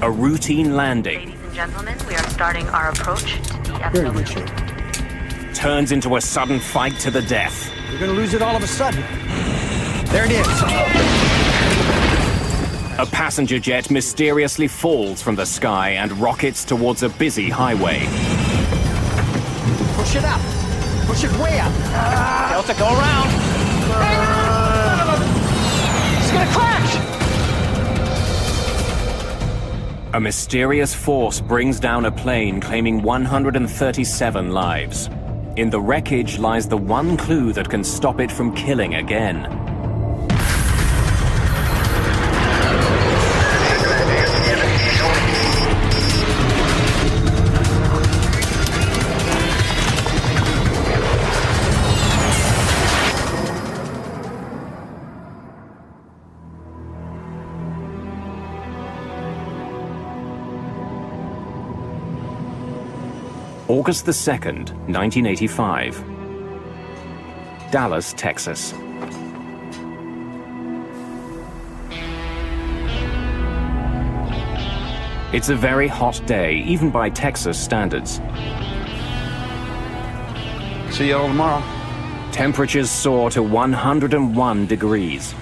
A routine landing. Ladies and gentlemen, we are starting our approach to the S05E01. Turns into a sudden fight to the death. We're gonna lose it all of a sudden. There it is. A passenger jet mysteriously falls from the sky and rockets towards a busy highway. Push it up. Push it way up. Delta, go around. It's gonna crash. A mysterious force brings down a plane claiming 137 lives. In the wreckage lies the one clue that can stop it from killing again. August the 2nd, 1985. Dallas, Texas. It's a very hot day, even by Texas standards. See y'all tomorrow. Temperatures soar to 101 degrees.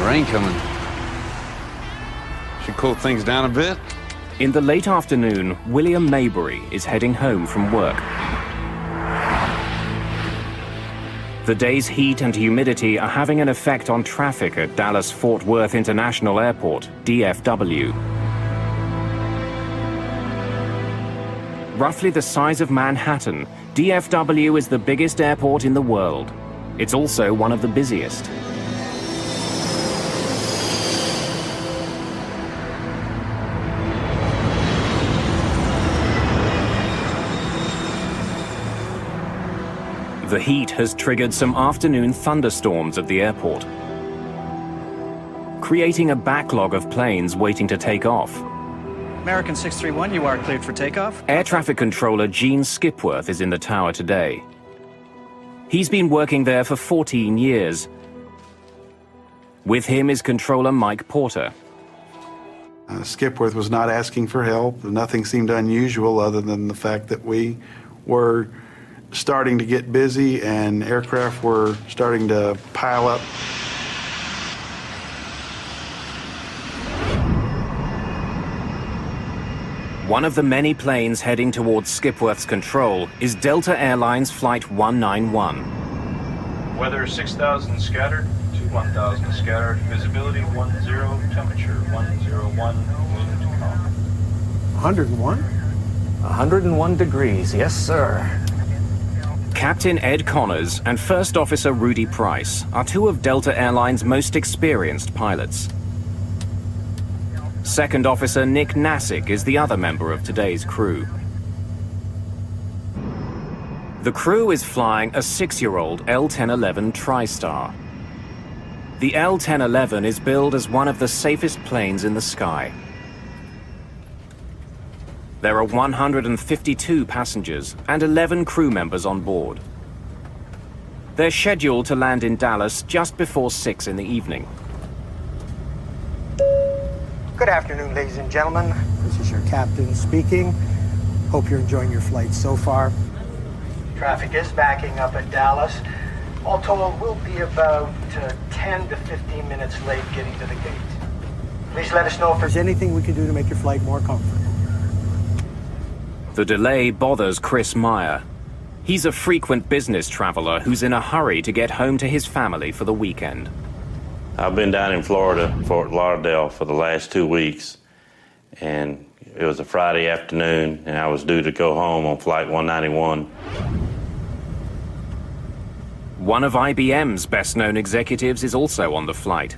Rain coming. Should cool things down a bit. In the late afternoon, William Maybury is heading home from work. The day's heat and humidity are having an effect on traffic at Dallas-Fort Worth International Airport, DFW. Roughly the size of Manhattan, DFW is the biggest airport in the world. It's also one of the busiest. The heat has triggered some afternoon thunderstorms at the airport, creating a backlog of planes waiting to take off. American 631, you are cleared for takeoff. Air traffic controller Gene Skipworth is in the tower today. He's been working there for 14 years. With him is controller Mike Porter. Skipworth was not asking for help. Nothing seemed unusual other than the fact that we were starting to get busy and aircraft were starting to pile up. One of the many planes heading towards Skipworth's control is Delta Airlines Flight 191. Weather 6,000 scattered to 1,000 scattered. Visibility 10, temperature 101, wind calm. 101? 101 degrees, yes, sir. Captain Ed Connors and First Officer Rudy Price are two of Delta Airlines' most experienced pilots. Second Officer Nick Nassick is the other member of today's crew. The crew is flying a 6-year-old L-1011 TriStar. The L-1011 is billed as one of the safest planes in the sky. There are 152 passengers and 11 crew members on board. They're scheduled to land in Dallas just before 6 in the evening. Good afternoon, ladies and gentlemen. This is your captain speaking. Hope you're enjoying your flight so far. Traffic is backing up at Dallas. All told, we'll be about 10 to 15 minutes late getting to the gate. Please let us know if there's anything we can do to make your flight more comfortable. The delay bothers Chris Meyer. He's a frequent business traveler who's in a hurry to get home to his family for the weekend. I've been down in Florida, Fort Lauderdale, for the last 2 weeks, and it was a Friday afternoon, and I was due to go home on Flight 191. One of IBM's best-known executives is also on the flight.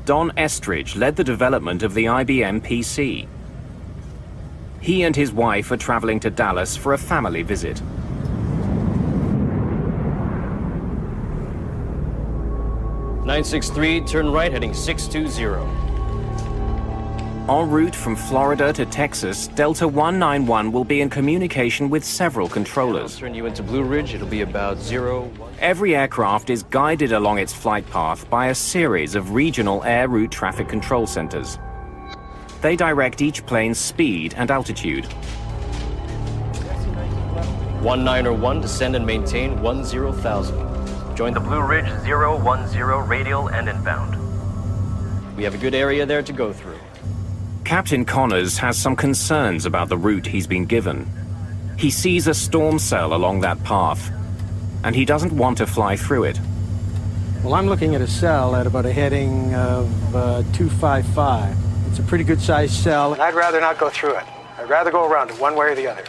Don Estridge led the development of the IBM PC. He and his wife are traveling to Dallas for a family visit. "963, turn right, heading 620. En route from Florida to Texas, Delta 191 will be in communication with several controllers. I'll turn you into Blue Ridge. It'll be about 0. Every aircraft is guided along its flight path by a series of regional air route traffic control centers. They direct each plane's speed and altitude. 1901, descend and maintain 10,000. Join the Blue Ridge 010 radial and inbound. We have a good area there to go through. Captain Connors has some concerns about the route he's been given. He sees a storm cell along that path, and he doesn't want to fly through it. Well, I'm looking at a cell at about a heading of 255. It's a pretty good-sized cell, and I'd rather not go through it. I'd rather go around it one way or the other.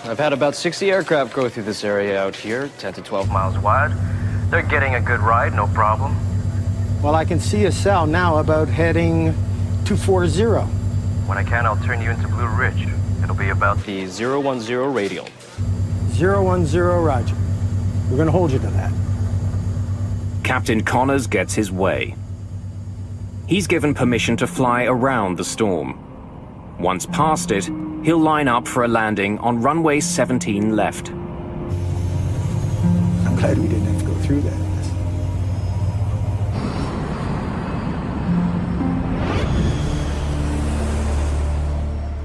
I've had about 60 aircraft go through this area out here, 10 to 12 miles wide. They're getting a good ride, no problem. Well, I can see a cell now about heading 240. When I can, I'll turn you into Blue Ridge. It'll be about the 010 radial. 010, roger. We're going to hold you to that. Captain Connors gets his way. He's given permission to fly around the storm. Once past it, he'll line up for a landing on runway 17 left. I'm glad we didn't have to go through that.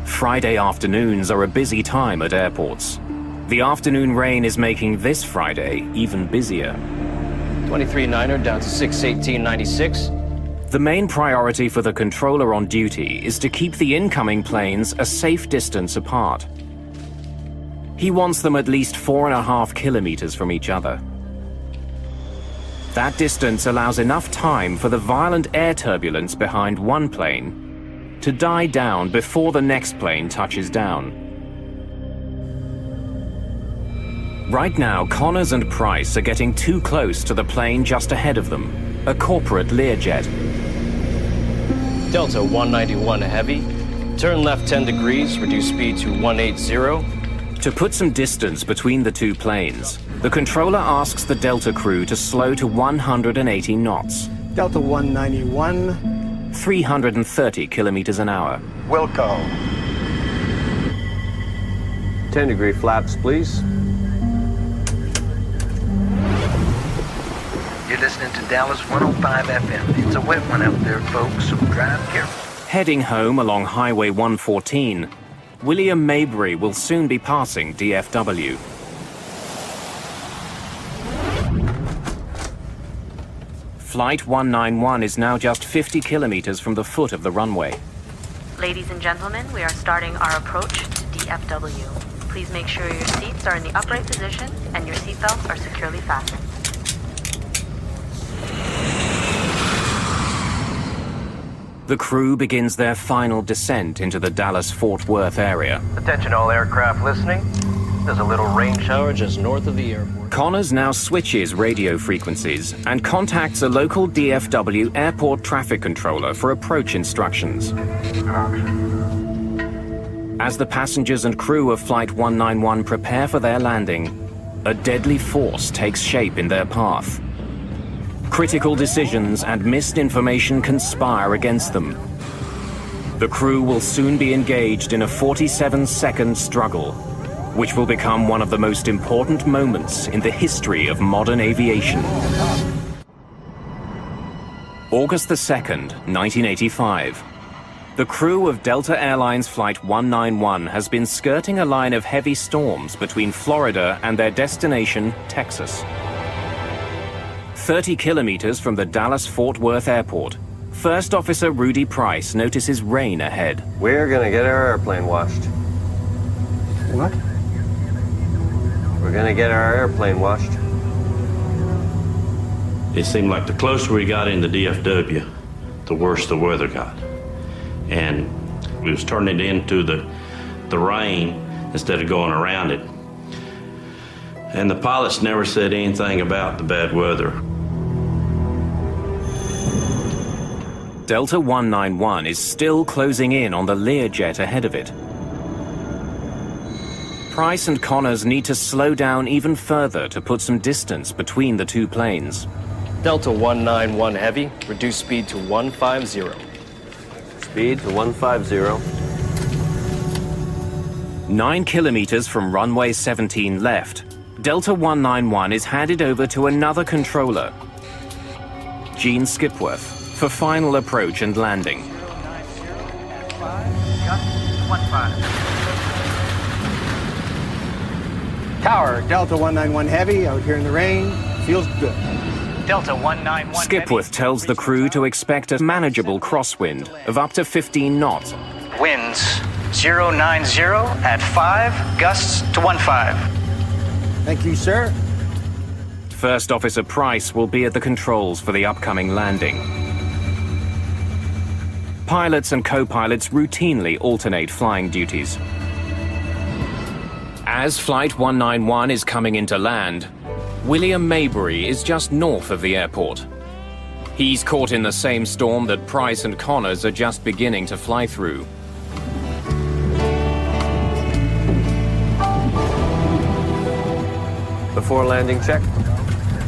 Friday afternoons are a busy time at airports. The afternoon rain is making this Friday even busier. 23-9er down to 618.96. The main priority for the controller on duty is to keep the incoming planes a safe distance apart. He wants them at least 4.5 kilometers from each other. That distance allows enough time for the violent air turbulence behind one plane to die down before the next plane touches down. Right now, Connors and Price are getting too close to the plane just ahead of them, a corporate Learjet. Delta 191 heavy. Turn left 10 degrees, reduce speed to 180. To put some distance between the two planes, the controller asks the Delta crew to slow to 180 knots. Delta 191. 330 kilometers an hour. Wilco. 10-degree flaps, please. You're listening to Dallas 105 FM. It's a wet one out there, folks, so drive careful. Heading home along Highway 114, William Mabry will soon be passing DFW. Flight 191 is now just 50 kilometers from the foot of the runway. Ladies and gentlemen, we are starting our approach to DFW. Please make sure your seats are in the upright position and your seatbelts are securely fastened. The crew begins their final descent into the Dallas-Fort Worth area. Attention all aircraft listening. There's a little rain shower just north of the airport. Connors now switches radio frequencies and contacts a local DFW airport traffic controller for approach instructions. As the passengers and crew of Flight 191 prepare for their landing, a deadly force takes shape in their path. Critical decisions and missed information conspire against them. The crew will soon be engaged in a 47-second struggle, which will become one of the most important moments in the history of modern aviation. August the 2nd, 1985. The crew of Delta Airlines Flight 191 has been skirting a line of heavy storms between Florida and their destination, Texas. 30 kilometers from the Dallas-Fort Worth Airport, First Officer Rudy Price notices rain ahead. We're gonna get our airplane washed. What? We're gonna get our airplane washed. It seemed like the closer we got into DFW, the worse the weather got. And we was turning it into the rain instead of going around it. And the pilots never said anything about the bad weather. Delta 191 is still closing in on the Learjet ahead of it. Price and Connors need to slow down even further to put some distance between the two planes. Delta 191 heavy, reduce speed to 150. Speed to 150. 9 kilometers from runway 17 left, Delta 191 is handed over to another controller, Gene Skipworth, for final approach and landing. 090 at 5, gust 15. Tower, Delta 191 Heavy, out here in the rain. Feels good. Delta 191 Skipworth tells the crew to expect a manageable crosswind of up to 15 knots. Winds 090 at 5, gusts to 15. Thank you, sir. First Officer Price will be at the controls for the upcoming landing. Pilots and co-pilots routinely alternate flying duties. As Flight 191 is coming into land, William Maybury is just north of the airport. He's caught in the same storm that Price and Connors are just beginning to fly through. Before landing check.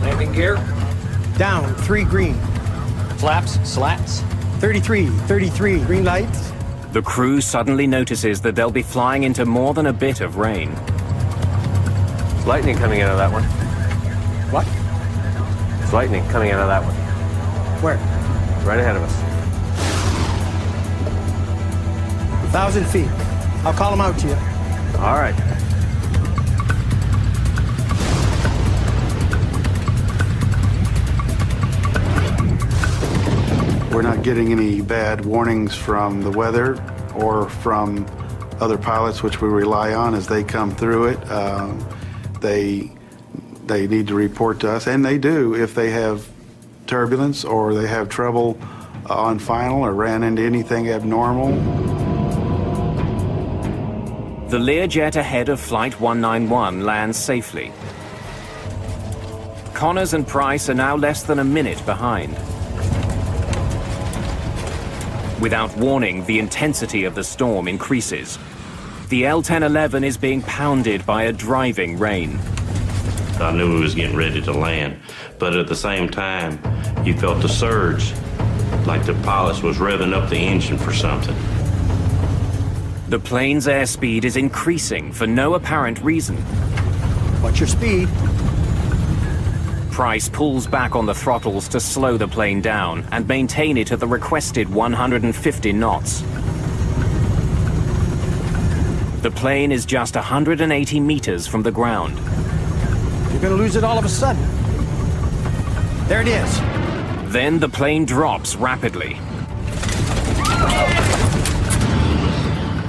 Landing gear. Down, 3 green. Flaps, slats. 33, 33, green lights. The crew suddenly notices that they'll be flying into more than a bit of rain. There's lightning coming out of that one. What? There's lightning coming out of that one. Where? Right ahead of us. 1,000 feet. I'll call them out to you. All right. We're not getting any bad warnings from the weather or from other pilots, which we rely on as they come through it. They need to report to us, and they do if they have turbulence or they have trouble on final or ran into anything abnormal. The Learjet ahead of Flight 191 lands safely. Connors and Price are now less than a minute behind. Without warning, the intensity of the storm increases. The L-1011 is being pounded by a driving rain. I knew we was getting ready to land, but at the same time, you felt the surge, like the pilot was revving up the engine for something. The plane's airspeed is increasing for no apparent reason. What's your speed? Price pulls back on the throttles to slow the plane down and maintain it at the requested 150 knots. The plane is just 180 meters from the ground. You're gonna lose it all of a sudden. There it is. Then the plane drops rapidly.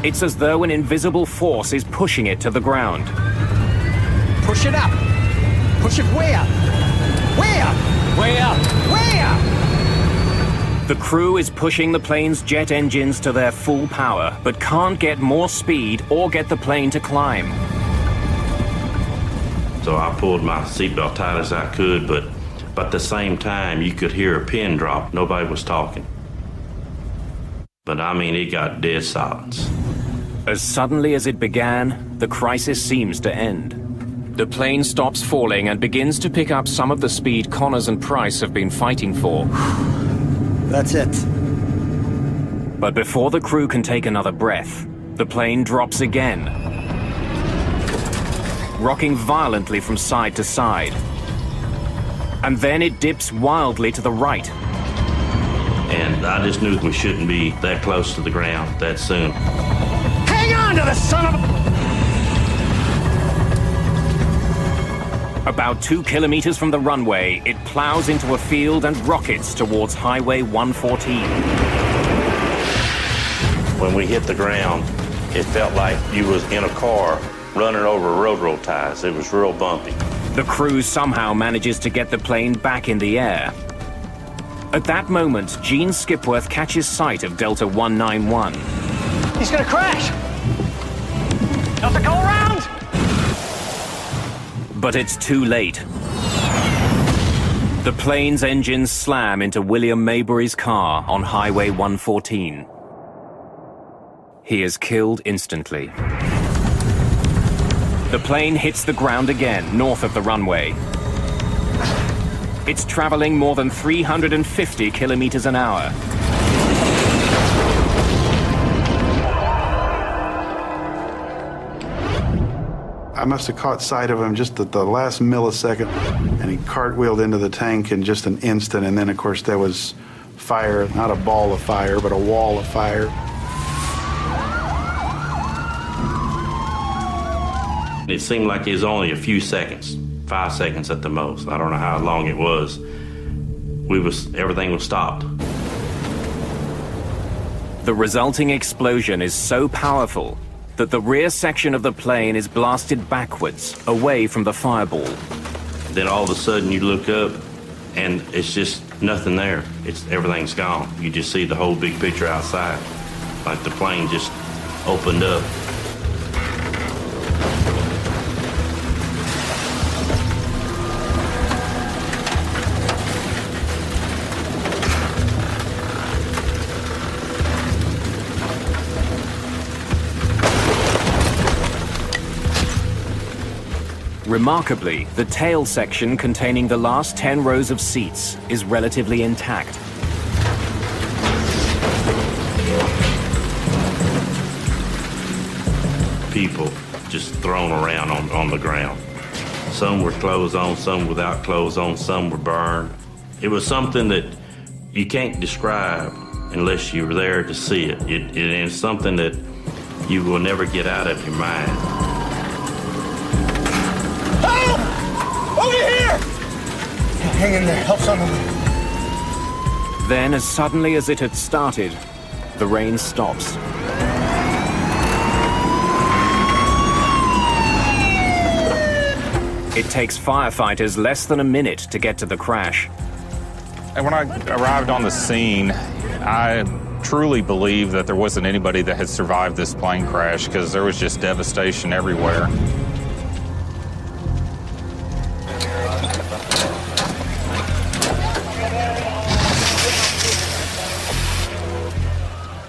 It's as though an invisible force is pushing it to the ground. Push it up. Push it way up. Way up. Way up. Way up. The crew is pushing the plane's jet engines to their full power, but can't get more speed or get the plane to climb. So I pulled my seatbelt tight as I could, but at the same time, you could hear a pin drop. Nobody was talking. But I mean, it got dead silence. As suddenly as it began, the crisis seems to end. The plane stops falling and begins to pick up some of the speed Connors and Price have been fighting for. That's it. But before the crew can take another breath, the plane drops again, rocking violently from side to side. And then it dips wildly to the right. And I just knew we shouldn't be that close to the ground that soon. Hang on to the son of a... About 2 kilometers from the runway, it plows into a field and rockets towards Highway 114. When we hit the ground, it felt like you was in a car running over railroad ties. It was real bumpy. The crew somehow manages to get the plane back in the air. At that moment, Gene Skipworth catches sight of Delta 191. He's gonna crash! Delta, go around! But it's too late. The plane's engines slam into William Maybury's car on Highway 114. He is killed instantly. The plane hits the ground again, north of the runway. It's traveling more than 350 kilometers an hour. I must have caught sight of him just at the last millisecond, and he cartwheeled into the tank in just an instant, and then, of course, there was fire, not a ball of fire, but a wall of fire. It seemed like it was only a few seconds, 5 seconds at the most. I don't know how long it was. Everything was stopped. The resulting explosion is so powerful that the rear section of the plane is blasted backwards, away from the fireball. Then all of a sudden you look up and it's just nothing there. Everything's gone. You just see the whole big picture outside. Like the plane just opened up. Remarkably, the tail section containing the last 10 rows of seats is relatively intact. People just thrown around on the ground. Some were clothes on, some without clothes on, some were burned. It was something that you can't describe unless you were there to see it. It's something that you will never get out of your mind. Over here! Hang in there, help's on the way. Then, as suddenly as it had started, the rain stops. It takes firefighters less than a minute to get to the crash. And when I arrived on the scene, I truly believe that there wasn't anybody that had survived this plane crash because there was just devastation everywhere.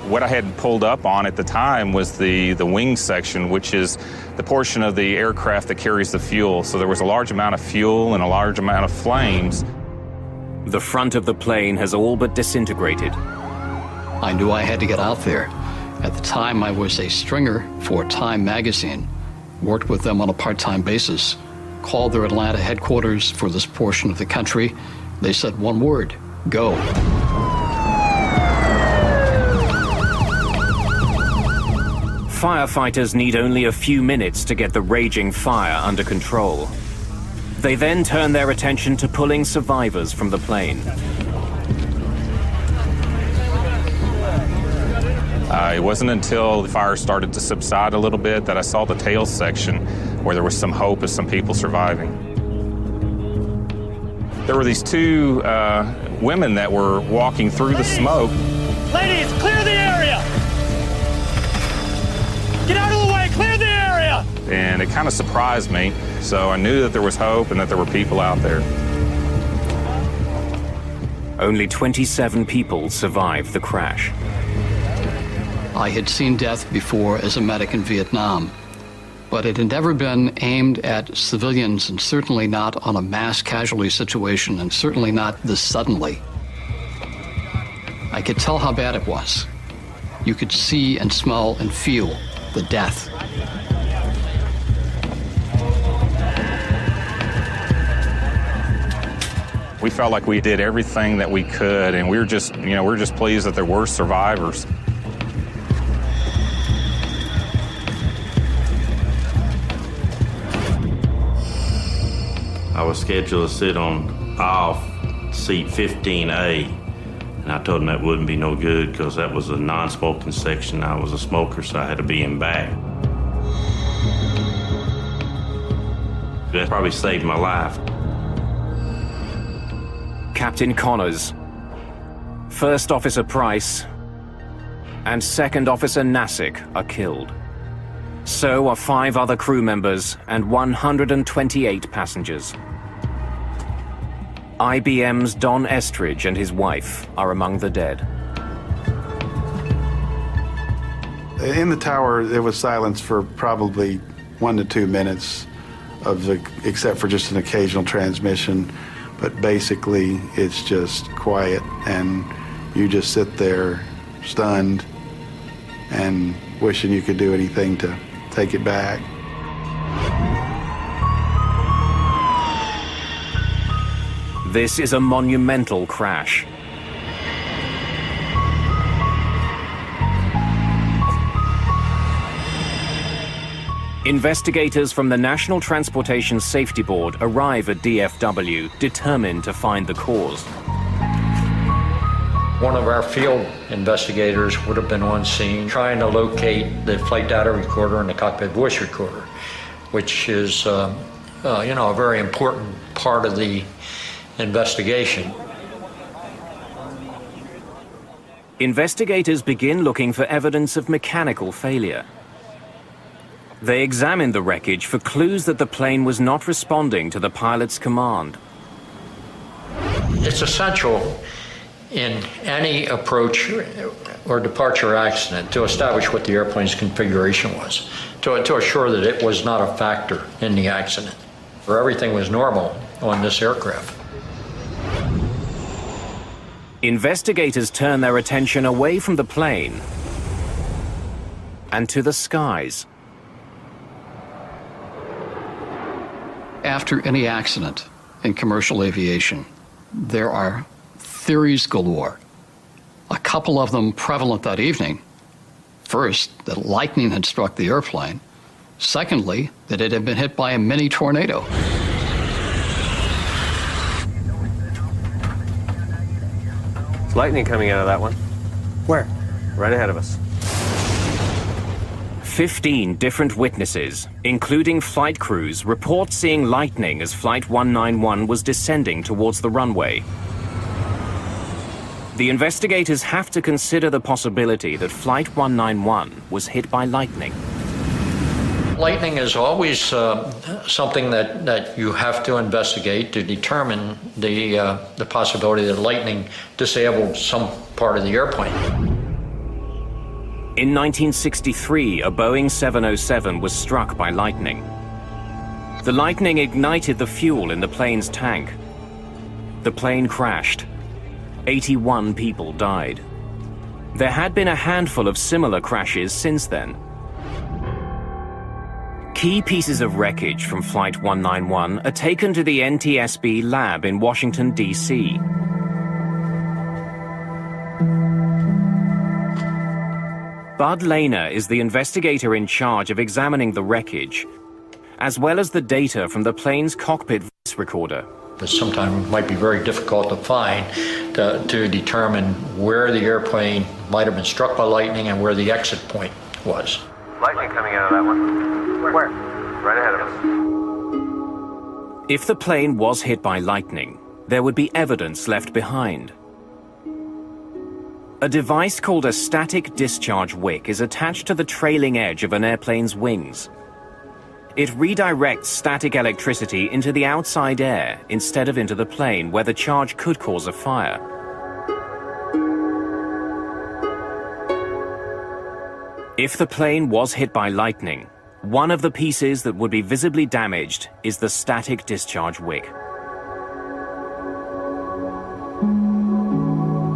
What I had pulled up on at the time was the wing section, which is the portion of the aircraft that carries the fuel. So there was a large amount of fuel and a large amount of flames. The front of the plane has all but disintegrated. I knew I had to get out there. At the time, I was a stringer for Time magazine, worked with them on a part-time basis, called their Atlanta headquarters for this portion of the country. They said one word, go. Firefighters need only a few minutes to get the raging fire under control. They then turn their attention to pulling survivors from the plane. It wasn't until the fire started to subside a little bit that I saw the tail section where there was some hope of some people surviving. There were these two women that were walking through the smoke. Ladies, clear the area! Get out of the way, clear the area! And it kind of surprised me, so I knew that there was hope and that there were people out there. Only 27 people survived the crash. I had seen death before as a medic in Vietnam, but it had never been aimed at civilians, and certainly not on a mass casualty situation, and certainly not this suddenly. I could tell how bad it was. You could see and smell and feel the death. We felt like we did everything that we could, and we were just pleased that there were survivors. I was scheduled to sit on off seat 15A, and I told them that wouldn't be no good because that was a non-smoking section. I was a smoker, so I had to be in back. That probably saved my life. Captain Connors, First Officer Price, and Second Officer Nassick are killed. So are 5 other crew members and 128 passengers. IBM's Don Estridge and his wife are among the dead. In the tower, there was silence for probably 1 to 2 minutes, except for just an occasional transmission. But basically, it's just quiet, and you just sit there stunned and wishing you could do anything to take it back. This is a monumental crash. Investigators from the National Transportation Safety Board arrive at DFW, determined to find the cause. One of our field investigators would have been on scene trying to locate the flight data recorder and the cockpit voice recorder, which is, a very important part of the investigation. Investigators begin looking for evidence of mechanical failure. They examine the wreckage for clues that the plane was not responding to the pilot's command. It's essential in any approach or departure accident to establish what the airplane's configuration was, to assure that it was not a factor in the accident, or everything was normal on this aircraft. Investigators turn their attention away from the plane and to the skies. After any accident in commercial aviation, there are theories galore. A couple of them prevalent that evening. First, that lightning had struck the airplane. Secondly, that it had been hit by a mini tornado. There's lightning coming out of that one. Where? Right ahead of us. 15 different witnesses, including flight crews, report seeing lightning as Flight 191 was descending towards the runway. The investigators have to consider the possibility that Flight 191 was hit by lightning. Lightning is always something that you have to investigate to determine the possibility that lightning disabled some part of the airplane. In 1963, a Boeing 707 was struck by lightning. The lightning ignited the fuel in the plane's tank. The plane crashed. 81 people died. There had been a handful of similar crashes since then. Key pieces of wreckage from Flight 191 are taken to the NTSB lab in Washington, D.C. Bud Lehner is the investigator in charge of examining the wreckage, as well as the data from the plane's cockpit voice recorder. But sometimes it might be very difficult to find to determine where the airplane might have been struck by lightning and where the exit point was. Lightning coming out of that one. Where? Right ahead of us. If the plane was hit by lightning, there would be evidence left behind. A device called a static discharge wick is attached to the trailing edge of an airplane's wings. It redirects static electricity into the outside air instead of into the plane, where the charge could cause a fire. If the plane was hit by lightning, one of the pieces that would be visibly damaged is the static discharge wick.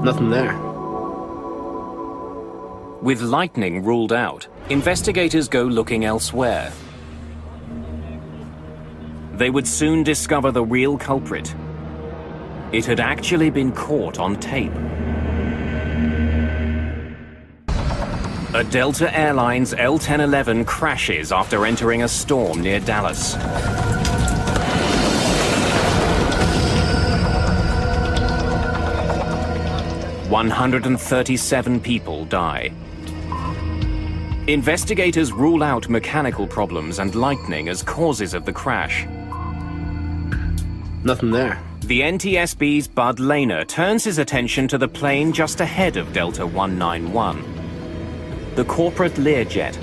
Nothing there. With lightning ruled out, investigators go looking elsewhere. They would soon discover the real culprit. It had actually been caught on tape. A Delta Airlines L-1011 crashes after entering a storm near Dallas. "137 people die. Investigators rule out mechanical problems and lightning as causes of the crash. Nothing there. The NTSB's Bud Lehner turns his attention to the plane just ahead of Delta 191, the corporate Learjet.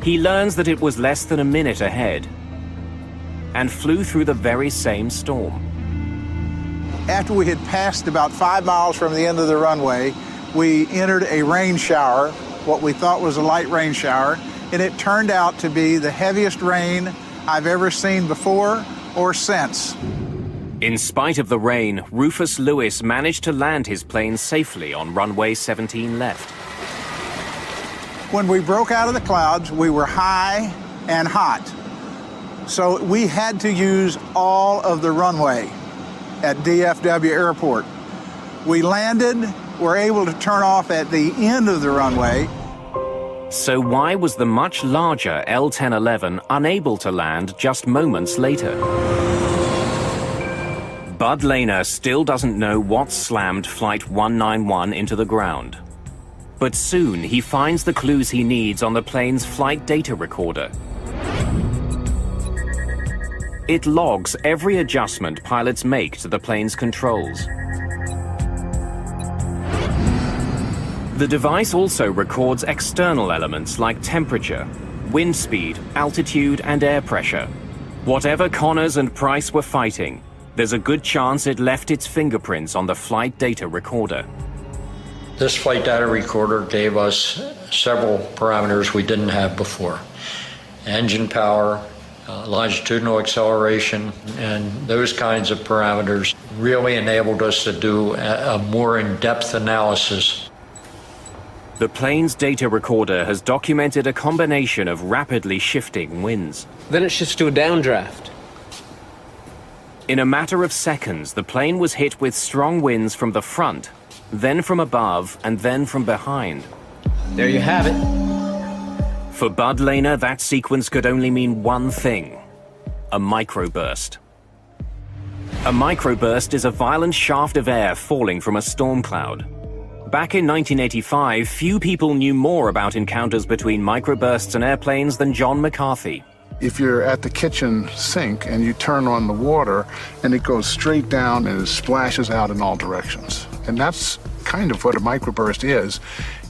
He learns that it was less than a minute ahead and flew through the very same storm. After we had passed about 5 miles from the end of the runway, we entered a rain shower, what we thought was a light rain shower, and it turned out to be the heaviest rain I've ever seen before or since. In spite of the rain, Rufus Lewis managed to land his plane safely on runway 17 left. When we broke out of the clouds, we were high and hot. So we had to use all of the runway at DFW Airport. We landed, were able to turn off at the end of the runway. So why was the much larger L-1011 unable to land just moments later? Bud Lehner still doesn't know what slammed Flight 191 into the ground. But soon he finds the clues he needs on the plane's flight data recorder. It logs every adjustment pilots make to the plane's controls. The device also records external elements like temperature, wind speed, altitude, and air pressure. Whatever Connors and Price were fighting, there's a good chance it left its fingerprints on the flight data recorder. This flight data recorder gave us several parameters we didn't have before. Engine power, longitudinal acceleration, and those kinds of parameters really enabled us to do a more in-depth analysis. The plane's data recorder has documented a combination of rapidly shifting winds. Then it shifts to a downdraft. In a matter of seconds, the plane was hit with strong winds from the front, then from above, and then from behind. There you have it. For Bud Lehner, that sequence could only mean one thing: a microburst. A microburst is a violent shaft of air falling from a storm cloud. Back in 1985, few people knew more about encounters between microbursts and airplanes than John McCarthy. If you're at the kitchen sink and you turn on the water and it goes straight down and it splashes out in all directions. And that's kind of what a microburst is,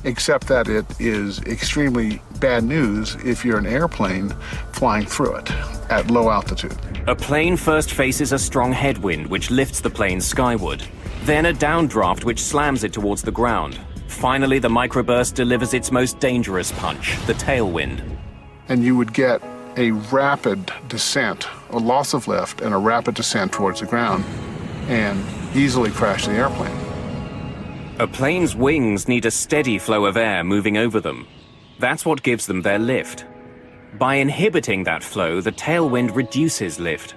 except that it is extremely bad news if you're an airplane flying through it at low altitude. A plane first faces a strong headwind which lifts the plane skyward, then a downdraft which slams it towards the ground. Finally, the microburst delivers its most dangerous punch, the tailwind. And you would get a rapid descent, a loss of lift, and a rapid descent towards the ground, and easily crash the airplane. A plane's wings need a steady flow of air moving over them. That's what gives them their lift. By inhibiting that flow, the tailwind reduces lift.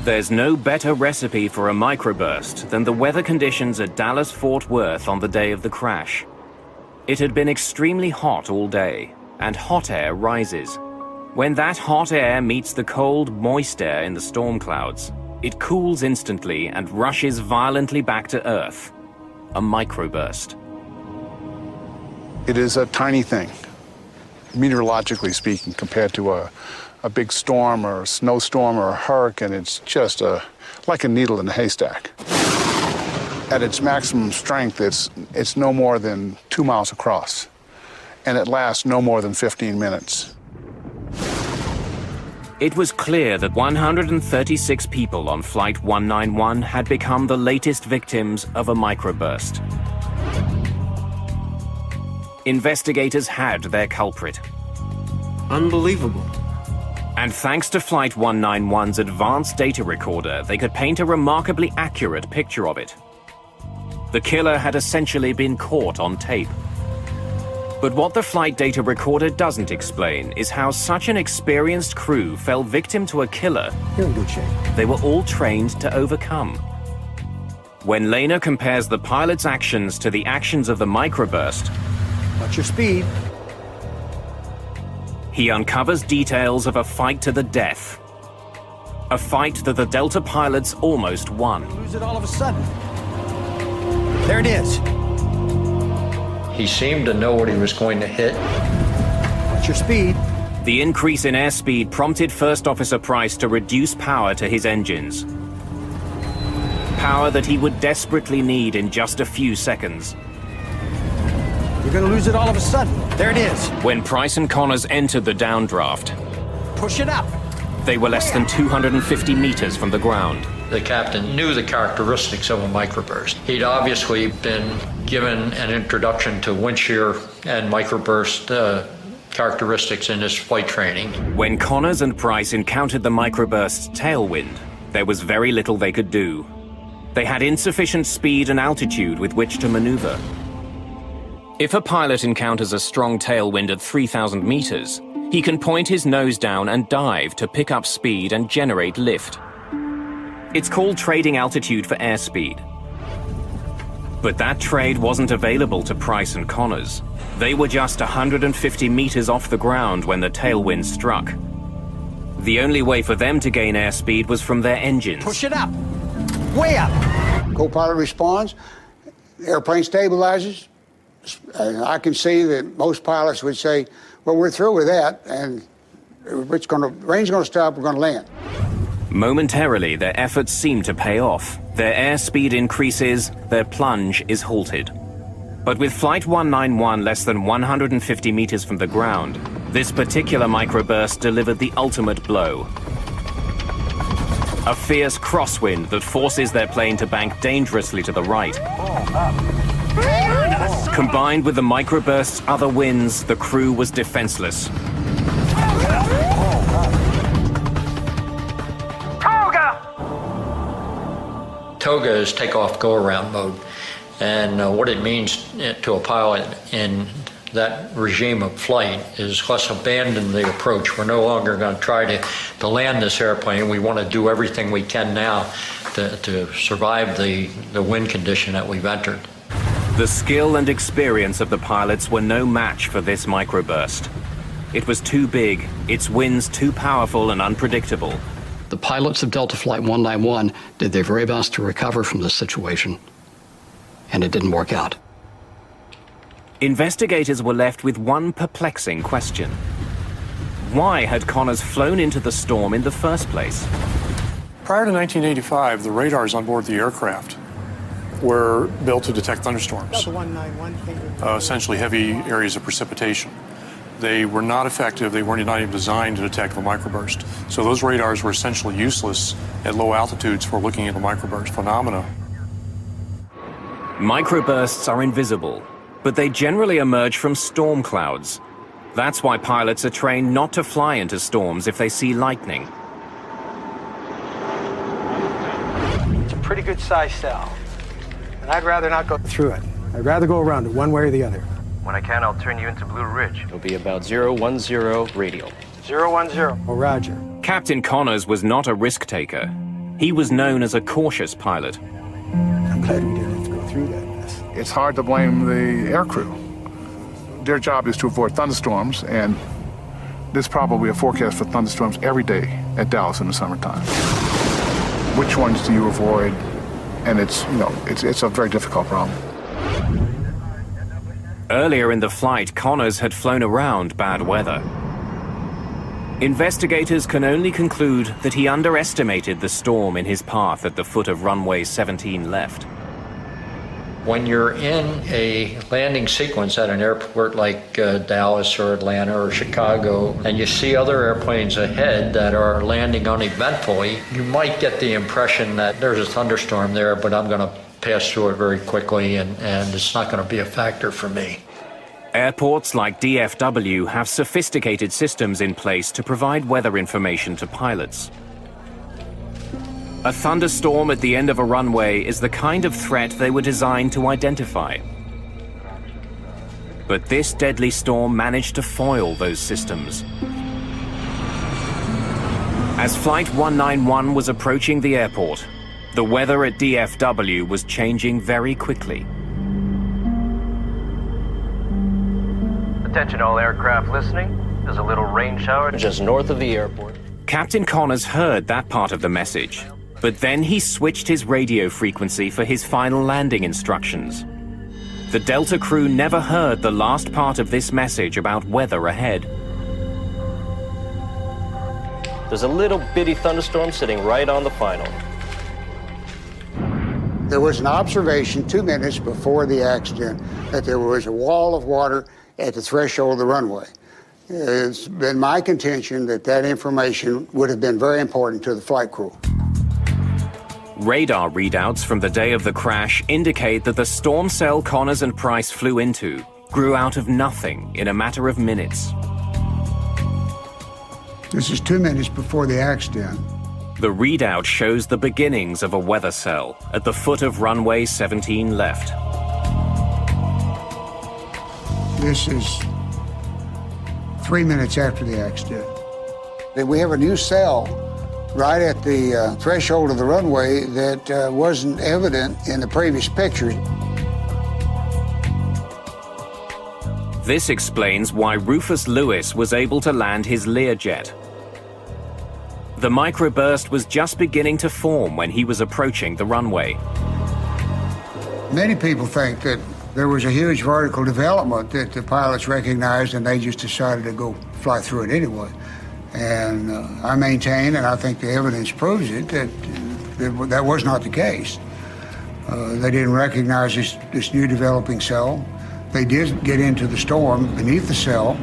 There's no better recipe for a microburst than the weather conditions at Dallas-Fort Worth on the day of the crash. It had been extremely hot all day, and hot air rises. When that hot air meets the cold, moist air in the storm clouds, it cools instantly and rushes violently back to Earth. A microburst. It is a tiny thing, meteorologically speaking, compared to a big storm or a snowstorm or a hurricane. It's just like a needle in a haystack. At its maximum strength, it's no more than 2 miles across, and it lasts no more than 15 minutes. It was clear that 136 people on Flight 191 had become the latest victims of a microburst. Investigators had their culprit. Unbelievable. And thanks to Flight 191's advanced data recorder, they could paint a remarkably accurate picture of it. The killer had essentially been caught on tape. But what the flight data recorder doesn't explain is how such an experienced crew fell victim to a killer You're in good shape. they were all trained to overcome. When Lehner compares the pilot's actions to the actions of the microburst, Watch your speed. he uncovers details of a fight to the death. A fight that the Delta pilots almost won. Lose it all of a sudden. There it is. He seemed to know what he was going to hit. Watch your speed. The increase in airspeed prompted First Officer Price to reduce power to his engines. Power that he would desperately need in just a few seconds. You're going to lose it all of a sudden. There it is. When Price and Connors entered the downdraft, Push it up. they were less than 250 meters from the ground. The captain knew the characteristics of a microburst. He'd obviously been given an introduction to wind shear and microburst characteristics in his flight training. When Connors and Price encountered the microburst's tailwind, there was very little they could do. They had insufficient speed and altitude with which to maneuver. If a pilot encounters a strong tailwind at 3,000 meters, he can point his nose down and dive to pick up speed and generate lift. It's called trading altitude for airspeed. But that trade wasn't available to Price and Connors. They were just 150 meters off the ground when the tailwind struck. The only way for them to gain airspeed was from their engines. Push it up. Way up. Co-pilot responds, the airplane stabilizes. I can see that most pilots would say, well, we're through with that, and range is going to stop, we're going to land. Momentarily, their efforts seem to pay off. Their airspeed increases, their plunge is halted. But with Flight 191 less than 150 meters from the ground, this particular microburst delivered the ultimate blow. A fierce crosswind that forces their plane to bank dangerously to the right. Combined with the microburst's other winds, the crew was defenseless. Toga is takeoff go-around mode, and what it means to a pilot in that regime of flight is let's abandon the approach. We're no longer going to try to land this airplane. We want to do everything we can now to survive the wind condition that we've entered. The skill and experience of the pilots were no match for this microburst. It was too big, its winds too powerful and unpredictable. The pilots of Delta Flight 191 did their very best to recover from this situation, and it didn't work out. Investigators were left with one perplexing question. Why had Connors flown into the storm in the first place? Prior to 1985, the radars on board the aircraft were built to detect thunderstorms, essentially heavy areas of precipitation. They were not effective. They were not even designed to detect the microburst. So those radars were essentially useless at low altitudes for looking at the microburst phenomena. Microbursts are invisible, but they generally emerge from storm clouds. That's why pilots are trained not to fly into storms if they see lightning. It's a pretty good size cell, and I'd rather not go through it. I'd rather go around it one way or the other. When I can, I'll turn you into Blue Ridge. It'll be about 010 radial. 010. Oh, roger. Captain Connors was not a risk-taker. He was known as a cautious pilot. I'm glad we didn't have to go through that mess. It's hard to blame the aircrew. Their job is to avoid thunderstorms, and there's probably a forecast for thunderstorms every day at Dallas in the summertime. Which ones do you avoid? And it's a very difficult problem. Earlier in the flight, Connors had flown around bad weather. Investigators can only conclude that he underestimated the storm in his path at the foot of runway 17 left. When you're in a landing sequence at an airport like Dallas or Atlanta or Chicago, and you see other airplanes ahead that are landing uneventfully, you might get the impression that there's a thunderstorm there, but I'm going to pass through it very quickly, and it's not going to be a factor for me. Airports like DFW have sophisticated systems in place to provide weather information to pilots. A thunderstorm at the end of a runway is the kind of threat they were designed to identify. But this deadly storm managed to foil those systems. As Flight 191 was approaching the airport, the weather at DFW was changing very quickly. Attention all aircraft listening. There's a little rain shower just north of the airport. Captain Connors heard that part of the message, but then he switched his radio frequency for his final landing instructions. The Delta crew never heard the last part of this message about weather ahead. There's a little bitty thunderstorm sitting right on the final. There was an observation 2 minutes before the accident that there was a wall of water at the threshold of the runway. It's been my contention that that information would have been very important to the flight crew. Radar readouts from the day of the crash indicate that the storm cell Connors and Price flew into grew out of nothing in a matter of minutes. This is 2 minutes before the accident. The readout shows the beginnings of a weather cell at the foot of runway 17 left. This is 3 minutes after the accident. And we have a new cell right at the threshold of the runway that wasn't evident in the previous pictures. This explains why Rufus Lewis was able to land his Learjet. The microburst was just beginning to form when he was approaching the runway. Many people think that there was a huge vertical development that the pilots recognized and they just decided to go fly through it anyway. And I maintain, and I think the evidence proves it, that that was not the case. They didn't recognize this new developing cell. They did get into the storm beneath the cell,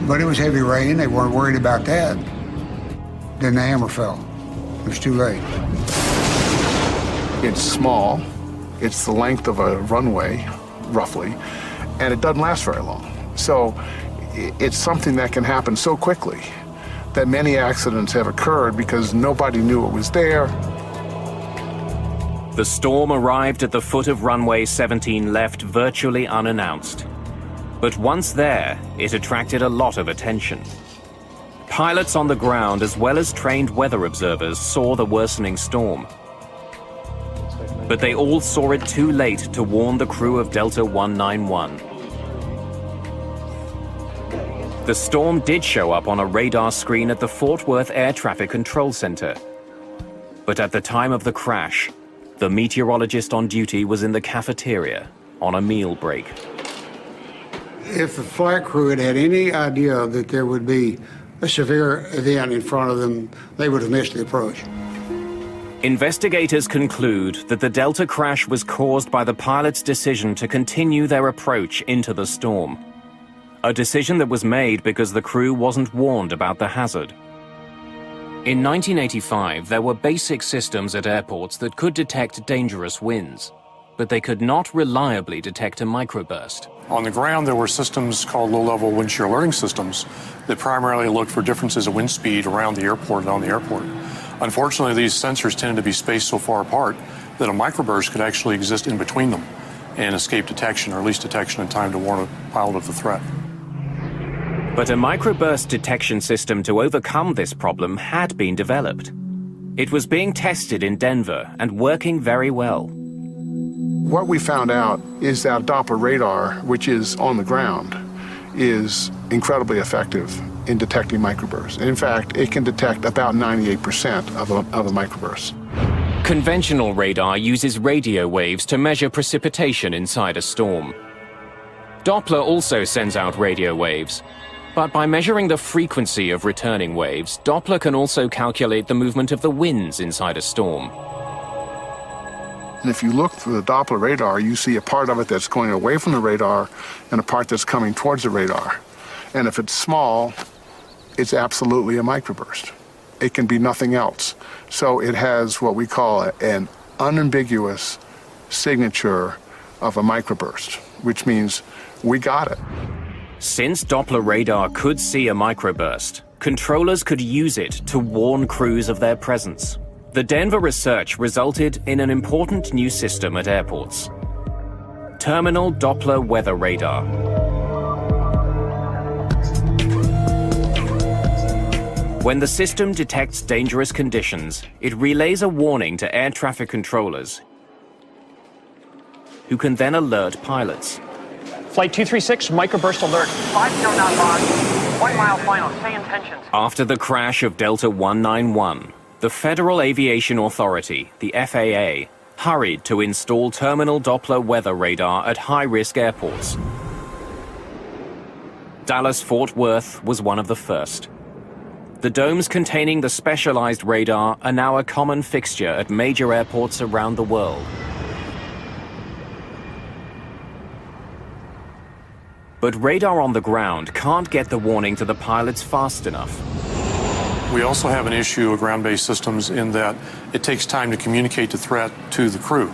but it was heavy rain. They weren't worried about that. Then the hammer fell. It was too late. It's small. It's the length of a runway, roughly, and it doesn't last very long. So it's something that can happen so quickly that many accidents have occurred because nobody knew it was there. The storm arrived at the foot of runway 17 left virtually unannounced. But once there, it attracted a lot of attention. Pilots on the ground, as well as trained weather observers, saw the worsening storm. But they all saw it too late to warn the crew of Delta 191. The storm did show up on a radar screen at the Fort Worth Air Traffic Control Center. But at the time of the crash, the meteorologist on duty was in the cafeteria on a meal break. If the flight crew had had any idea that there would be a severe event in front of them, they would have missed the approach. Investigators conclude that the Delta crash was caused by the pilots' decision to continue their approach into the storm. A decision that was made because the crew wasn't warned about the hazard. In 1985, there were basic systems at airports that could detect dangerous winds, but they could not reliably detect a microburst. On the ground, there were systems called low-level wind shear alerting systems that primarily looked for differences of wind speed around the airport and on the airport. Unfortunately, these sensors tended to be spaced so far apart that a microburst could actually exist in between them and escape detection, or at least detection in time to warn a pilot of the threat. But a microburst detection system to overcome this problem had been developed. It was being tested in Denver and working very well. What we found out is that Doppler radar, which is on the ground, is incredibly effective in detecting microbursts. And in fact, it can detect about 98% of a microburst. Conventional radar uses radio waves to measure precipitation inside a storm. Doppler also sends out radio waves, but by measuring the frequency of returning waves, Doppler can also calculate the movement of the winds inside a storm. And if you look through the Doppler radar, you see a part of it that's going away from the radar and a part that's coming towards the radar. And if it's small, it's absolutely a microburst. It can be nothing else. So it has what we call an unambiguous signature of a microburst, which means we got it. Since Doppler radar could see a microburst, controllers could use it to warn crews of their presence. The Denver research resulted in an important new system at airports: Terminal Doppler Weather Radar. When the system detects dangerous conditions, it relays a warning to air traffic controllers, who can then alert pilots. Flight 236, microburst alert. 50 knot lock. 1 mile final. Say intentions. After the crash of Delta 191, the Federal Aviation Authority, the FAA, hurried to install terminal Doppler weather radar at high-risk airports. Dallas-Fort Worth was one of the first. The domes containing the specialized radar are now a common fixture at major airports around the world. But radar on the ground can't get the warning to the pilots fast enough. We also have an issue with ground-based systems in that it takes time to communicate the threat to the crew.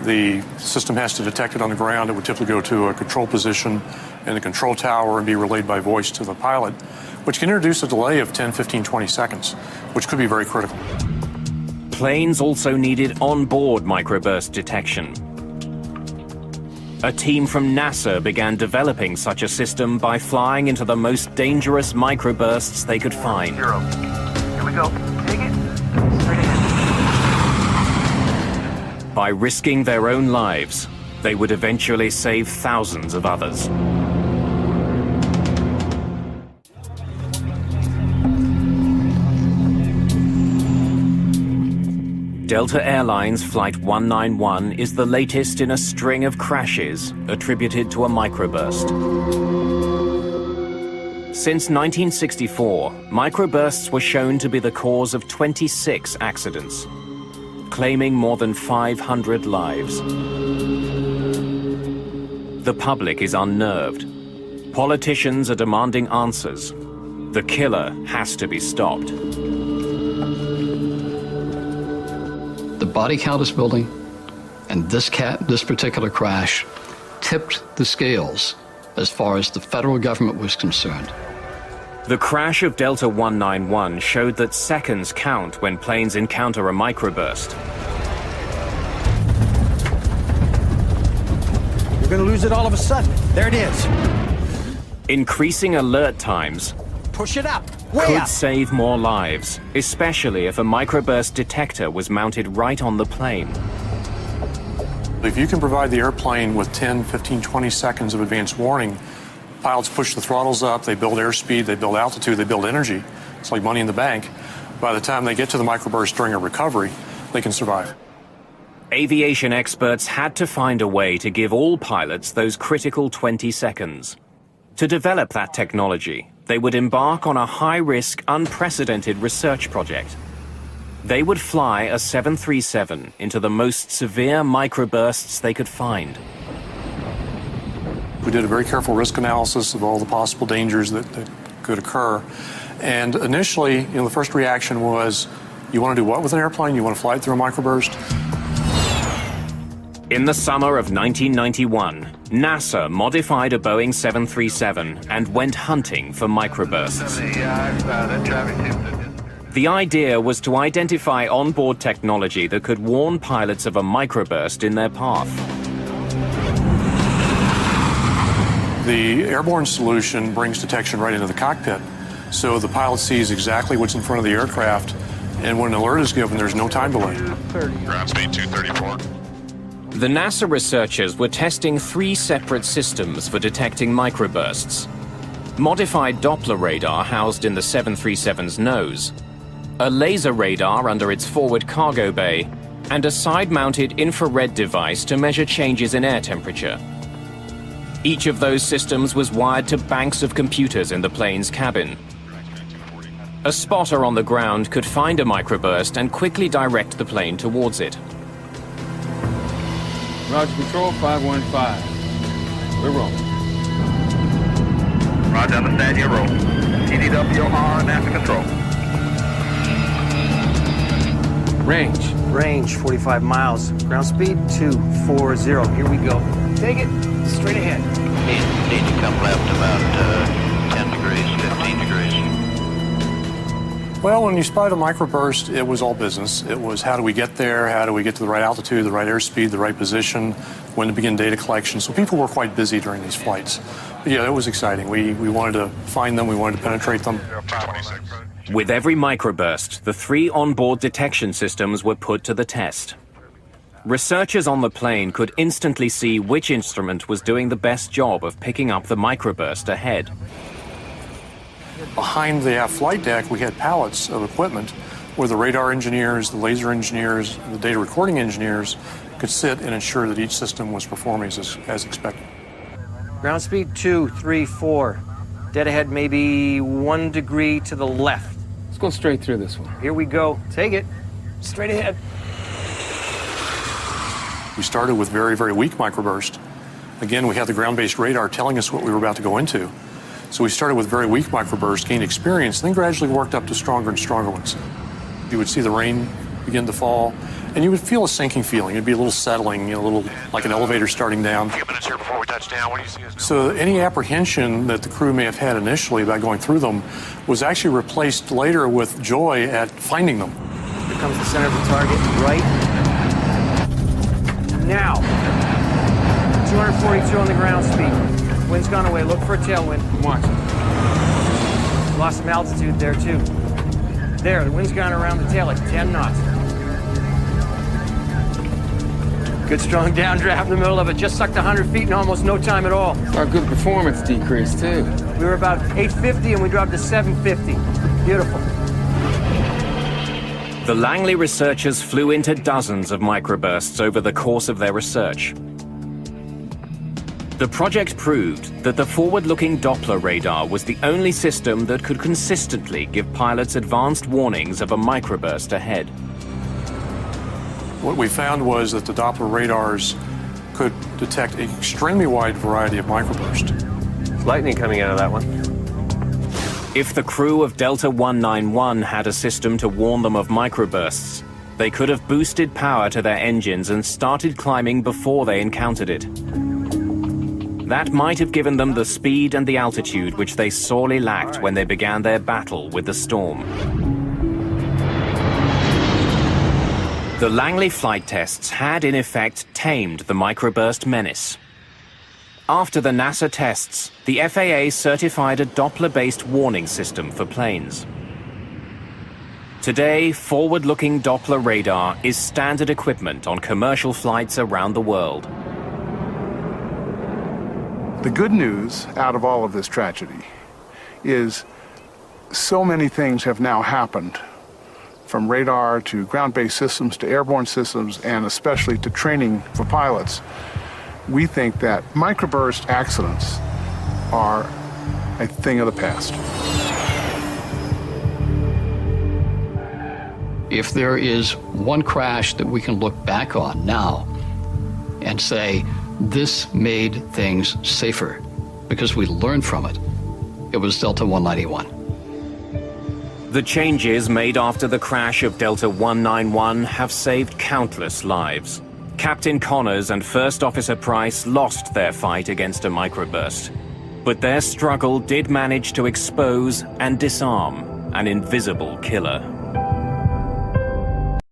The system has to detect it on the ground. It would typically go to a control position in the control tower and be relayed by voice to the pilot, which can introduce a delay of 10, 15, 20 seconds, which could be very critical. Planes also needed on-board microburst detection. A team from NASA began developing such a system by flying into the most dangerous microbursts they could find. Here we go. Take it. Straight ahead. By risking their own lives, they would eventually save thousands of others. Delta Airlines Flight 191 is the latest in a string of crashes attributed to a microburst. Since 1964, microbursts were shown to be the cause of 26 accidents, claiming more than 500 lives. The public is unnerved. Politicians are demanding answers. The killer has to be stopped. The body count is building, and this particular crash tipped the scales as far as the federal government was concerned. The crash of Delta 191 showed that seconds count when planes encounter a microburst. You're going to lose it all of a sudden. There it is. Increasing alert times Push it up. Way could up. save more lives, especially if a microburst detector was mounted right on the plane. If you can provide the airplane with 10, 15, 20 seconds of advance warning, pilots push the throttles up, they build airspeed, they build altitude, they build energy. It's like money in the bank. By the time they get to the microburst during a recovery, they can survive. Aviation experts had to find a way to give all pilots those critical 20 seconds. To develop that technology, they would embark on a high-risk, unprecedented research project. They would fly a 737 into the most severe microbursts they could find. We did a very careful risk analysis of all the possible dangers that could occur. And initially, the first reaction was, you want to do what with an airplane? You want to fly it through a microburst? In the summer of 1991, NASA modified a Boeing 737 and went hunting for microbursts. The idea was to identify onboard technology that could warn pilots of a microburst in their path. The airborne solution brings detection right into the cockpit, so the pilot sees exactly what's in front of the aircraft, and when an alert is given, there's no time delay. Ground speed 234. The NASA researchers were testing 3 separate systems for detecting microbursts. Modified Doppler radar housed in the 737's nose, a laser radar under its forward cargo bay, and a side-mounted infrared device to measure changes in air temperature. Each of those systems was wired to banks of computers in the plane's cabin. A spotter on the ground could find a microburst and quickly direct the plane towards it. Roger, control 515. We're rolling. Roger, understand you're rolling. TDWR, NASA control. Range 45 miles. Ground speed 240. Here we go. Take it straight ahead. Need to come left about 10 degrees, 15 degrees. Well, when you spotted a microburst, it was all business. It was how do we get there, how do we get to the right altitude, the right airspeed, the right position, when to begin data collection. So people were quite busy during these flights. But yeah, it was exciting. We wanted to find them, we wanted to penetrate them. With every microburst, the 3 onboard detection systems were put to the test. Researchers on the plane could instantly see which instrument was doing the best job of picking up the microburst ahead. Behind the aft flight deck, we had pallets of equipment where the radar engineers, the laser engineers, the data recording engineers could sit and ensure that each system was performing as expected. Ground speed 234. Dead ahead maybe 1 degree to the left. Let's go straight through this one. Here we go. Take it. Straight ahead. We started with very, very weak microburst. Again, we had the ground-based radar telling us what we were about to go into. So we started with very weak microbursts, gained experience, and then gradually worked up to stronger and stronger ones. You would see the rain begin to fall, and you would feel a sinking feeling. It'd be a little settling, a little like an elevator starting down. A few minutes here before we touch down. What do you see us doing? So any apprehension that the crew may have had initially about going through them was actually replaced later with joy at finding them. Here comes the center of the target, right now. 242 on the ground speed. Wind's gone away. Look for a tailwind. Watch. Lost some altitude there, too. There, the wind's gone around the tail at 10 knots. Good strong downdraft in the middle of it. Just sucked 100 feet in almost no time at all. Our good performance decreased, too. We were about 850 and we dropped to 750. Beautiful. The Langley researchers flew into dozens of microbursts over the course of their research. The project proved that the forward-looking Doppler radar was the only system that could consistently give pilots advanced warnings of a microburst ahead. What we found was that the Doppler radars could detect an extremely wide variety of microburst. Lightning coming out of that one. If the crew of Delta 191 had a system to warn them of microbursts, they could have boosted power to their engines and started climbing before they encountered it. That might have given them the speed and the altitude which they sorely lacked when they began their battle with the storm. The Langley flight tests had, in effect, tamed the microburst menace. After the NASA tests, the FAA certified a Doppler-based warning system for planes. Today, forward-looking Doppler radar is standard equipment on commercial flights around the world. The good news out of all of this tragedy is so many things have now happened, from radar to ground-based systems to airborne systems, and especially to training for pilots. We think that microburst accidents are a thing of the past. If there is one crash that we can look back on now and say, this made things safer because we learned from it, it was Delta 191. The changes made after the crash of Delta 191 have saved countless lives. Captain Connors and First Officer Price lost their fight against a microburst, but their struggle did manage to expose and disarm an invisible killer.